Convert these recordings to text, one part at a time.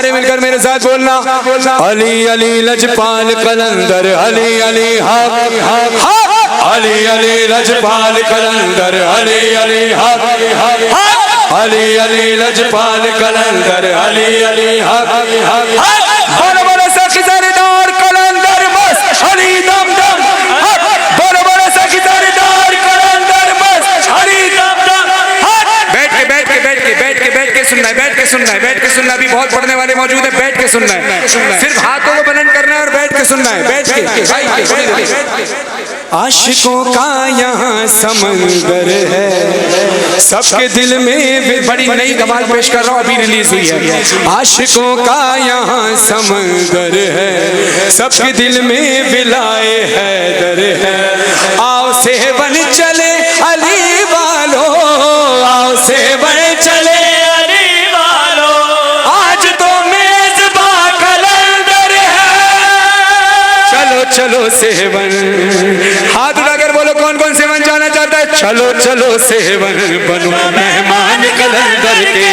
सारे मिलकर मेरे साथ बोलना, अली अली लजपाल कलंदर, अली अली हक हक, अली अली लजपाल कलंदर, अली अली हक हक, अली अली लजपाल कलंदर, अली अली हक हक। बोलो बोलो सखी सरदार कलंदर बस अली दम दम हक, बोलो बोलो सखी सरदार कलंदर बस अली दम दम हक। बैठ के बैठ के बैठ के बैठ के बैठ के सुनना है, बैठ के सुनना है, बैठ के सुनना है। अभी बहुत पढ़ने वाले मौजूद है, बैठ के सुनना है, सिर्फ हाथों को बुलंद करना है और बैठ के सुनना है, बैठ के। आशिकों का यहाँ समंदर है, सबके दिल में बड़ी नई कमाल पेश कर रहा हूँ, अभी रिलीज हुई है। आशिकों का यहाँ समंदर है, सबके दिल में बिलाए हैदर है। आओ सेवन चले अली वालो, आओ सेवन चले अली वालो, आज तो मेज़बा कलंदर है। चलो चलो सेवन, हाथ उठाकर बोलो कौन कौन सेवन जाना चाहता है। चलो चलो सेवन बनो मेहमान कलंदर के,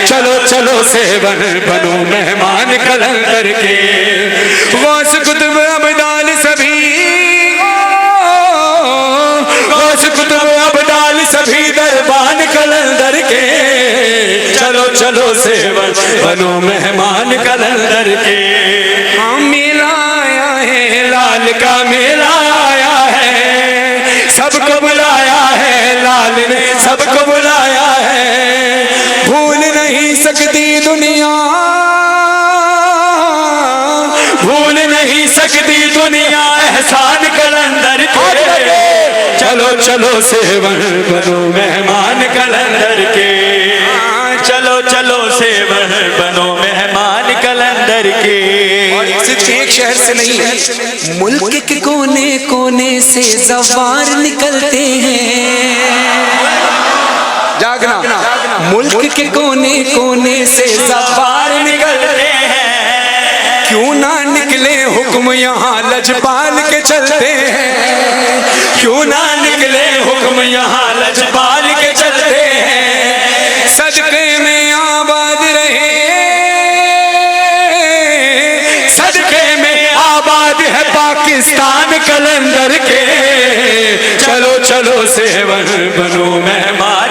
चलो चलो सेवन बनो मेहमान कलंदर के। गौस कुतुब अब्दाल सभी, गौस कुतुब अब्दाल सभी दरबान कलंदर के। चलो चलो सेवन बनो मेहमान कलंदर के। हम मेला आया है, लाल का मेला आया है, सबको बुलाया है लाल ने, सबको बुलाया है। भूल नहीं सकती दुनिया, भूल नहीं सकती दुनिया एहसान कलंदर के। चलो चलो सेवन बनो मेहमान कलंदर के, चलो चलो सेवन बनो मेहमान कलंदर के। सिर्फ एक शहर से नहीं, मुल्क के कोने कोने से ज़वार निकलते हैं। जागना, मुल्क के कोने कोने से ज़वार निकलते हैं। क्यों ना निकले हुक्म यहाँ लजपाल के चलते हैं, क्यों ना निकले हुक्म यहाँ लजपाल के चलते हैं। सदके में आबाद रहे, सदके में आबाद है पाकिस्तान कलंदर के। चलो चलो सेवन बनो मेहमान